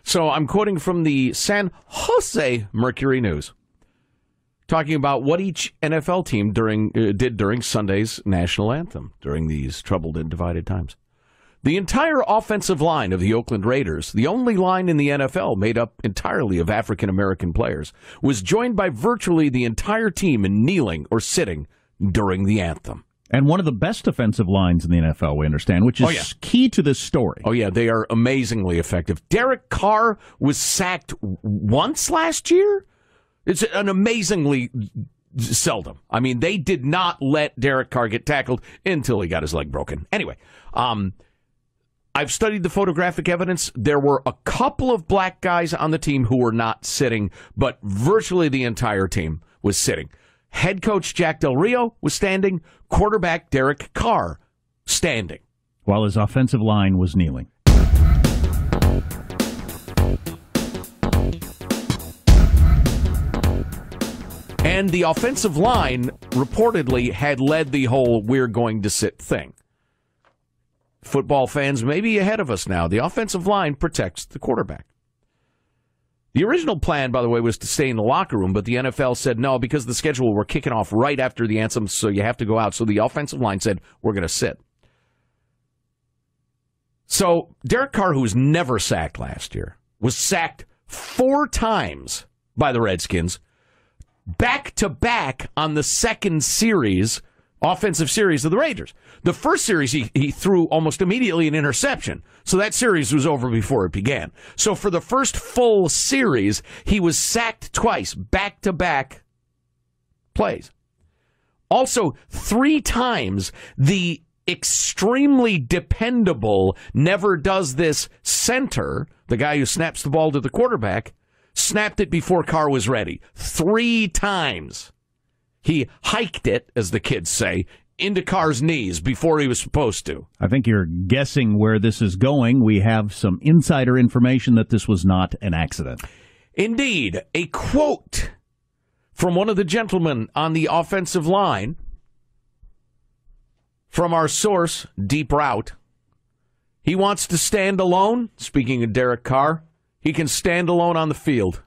So I'm quoting from the San Jose Mercury News, talking about what each NFL team did during Sunday's national anthem during these troubled and divided times. The entire offensive line of the Oakland Raiders, the only line in the NFL made up entirely of African-American players, was joined by virtually the entire team in kneeling or sitting during the anthem. And one of the best offensive lines in the NFL, we understand, which is key to this story. Oh, yeah, they are amazingly effective. Derek Carr was sacked once last year? It's an amazingly seldom. I mean, they did not let Derek Carr get tackled until he got his leg broken. Anyway, I've studied the photographic evidence. There were a couple of black guys on the team who were not sitting, but virtually the entire team was sitting. Head coach Jack Del Rio was standing. Quarterback Derek Carr standing. While his offensive line was kneeling. And the offensive line reportedly had led the whole "we're going to sit" thing. Football fans may be ahead of us now. The offensive line protects the quarterback. The original plan, by the way, was to stay in the locker room, but the NFL said no, because the schedule, we're kicking off right after the anthem, so you have to go out. So the offensive line said, we're going to sit. So Derek Carr, who was never sacked last year, was sacked 4 times by the Redskins, back-to-back on the second series, offensive series of the Raiders. The first series, he threw almost immediately an interception. So that series was over before it began. So for the first full series, he was sacked twice, back-to-back plays. Also, 3 times, the extremely dependable, never does this center, the guy who snaps the ball to the quarterback, snapped it before Carr was ready. 3 times. He hiked it, as the kids say, into Carr's knees before he was supposed to. I think you're guessing where this is going. We have some insider information that this was not an accident. Indeed. A quote from one of the gentlemen on the offensive line from our source, Deep Route. He wants to stand alone. Speaking of Derek Carr, he can stand alone on the field.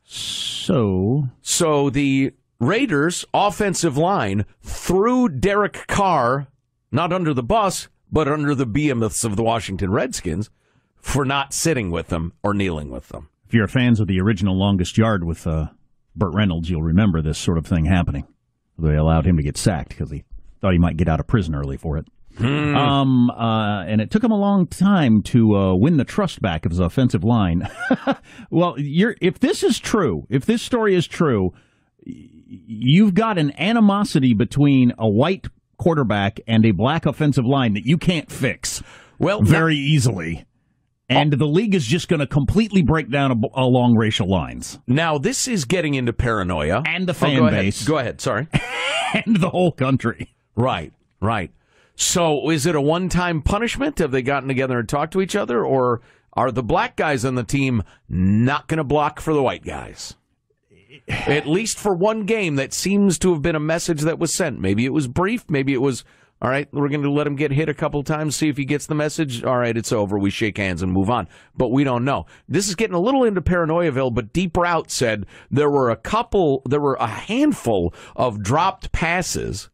So the Raiders' offensive line threw Derek Carr not under the bus, but under the behemoths of the Washington Redskins for not sitting with them or kneeling with them. If you're fans of the original Longest Yard with Burt Reynolds, you'll remember this sort of thing happening. They allowed him to get sacked because he thought he might get out of prison early for it. And it took him a long time to win the trust back of his offensive line. Well, if this is true, if this story is true, you've got an animosity between a white quarterback and a black offensive line that you can't fix very easily. And the league is just going to completely break down along racial lines. Now, this is getting into paranoia. And the fan base. Go ahead, sorry. And the whole country. Right. So is it a one-time punishment? Have they gotten together and talked to each other? Or are the black guys on the team not going to block for the white guys? At least for one game, that seems to have been a message that was sent. Maybe it was brief. Maybe it was, all right, we're going to let him get hit a couple times, see if he gets the message. All right, it's over. We shake hands and move on. But we don't know. This is getting a little into Paranoiaville, but Deep Route said there were a handful of dropped passes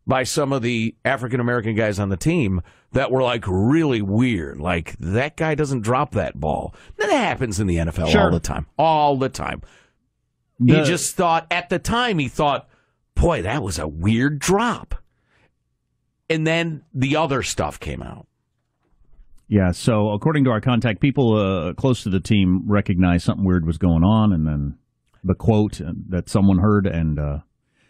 by some of the African-American guys on the team that were, like, really weird. Like, that guy doesn't drop that ball. That happens in the NFL all the time. All the time. He just thought, at the time, boy, that was a weird drop. And then the other stuff came out. Yeah, so according to our contact, people close to the team recognized something weird was going on, and then the quote that someone heard, and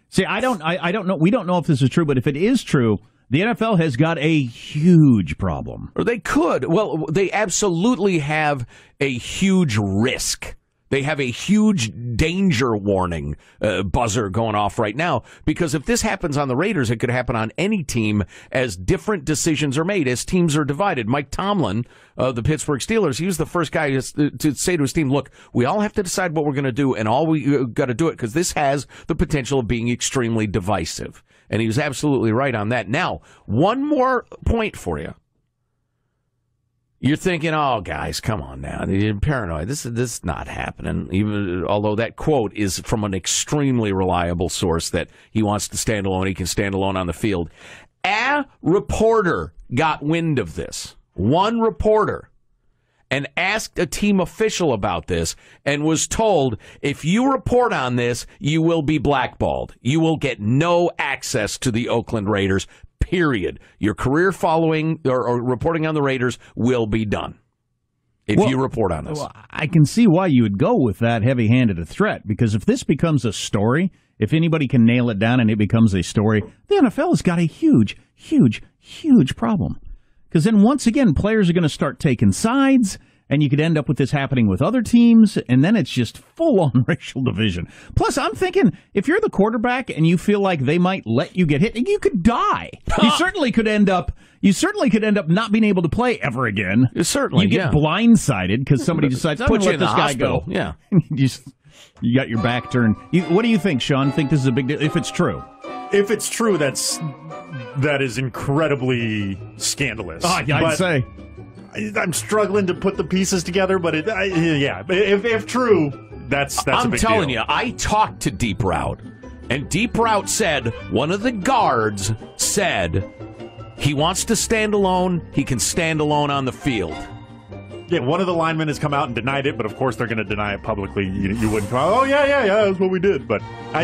see, I don't know. We don't know if this is true, but if it is true, the NFL has got a huge problem. Or they could. Well, they absolutely have a huge risk. They have a huge danger warning buzzer going off right now, because if this happens on the Raiders, it could happen on any team as different decisions are made, as teams are divided. Mike Tomlin of the Pittsburgh Steelers, he was the first guy to say to his team, look, we all have to decide what we're going to do, and all we got to do it, because this has the potential of being extremely divisive. And he was absolutely right on that. Now, one more point for you. You're thinking, oh, guys, come on now. You're paranoid. This is not happening. Even although that quote is from an extremely reliable source that he wants to stand alone, he can stand alone on the field. A reporter got wind of this. One reporter. And asked a team official about this and was told, if you report on this, you will be blackballed. You will get no access to the Oakland Raiders. Period. Your career following or reporting on the Raiders will be done if you report on this. Well, I can see why you would go with that heavy-handed a threat, because if this becomes a story, if anybody can nail it down and it becomes a story, the NFL has got a huge, huge, huge problem. Because then once again, players are going to start taking sides, and you could end up with this happening with other teams, and then it's just full-on racial division. Plus, I'm thinking, if you're the quarterback and you feel like they might let you get hit, you could die. You certainly could end up not being able to play ever again. Certainly, you get blindsided because somebody decides, I'm going to let this guy go. Yeah. You got your back turned. What do you think, Sean? Think this is a big deal? If it's true. If it's true, that is incredibly scandalous. I'd say. I'm struggling to put the pieces together, but if true, that's a big deal. I'm telling you, I talked to Deep Route, and Deep Route said one of the guards said he wants to stand alone. He can stand alone on the field. Yeah, one of the linemen has come out and denied it, but of course they're going to deny it publicly. You wouldn't come out, oh, yeah, that's what we did. But I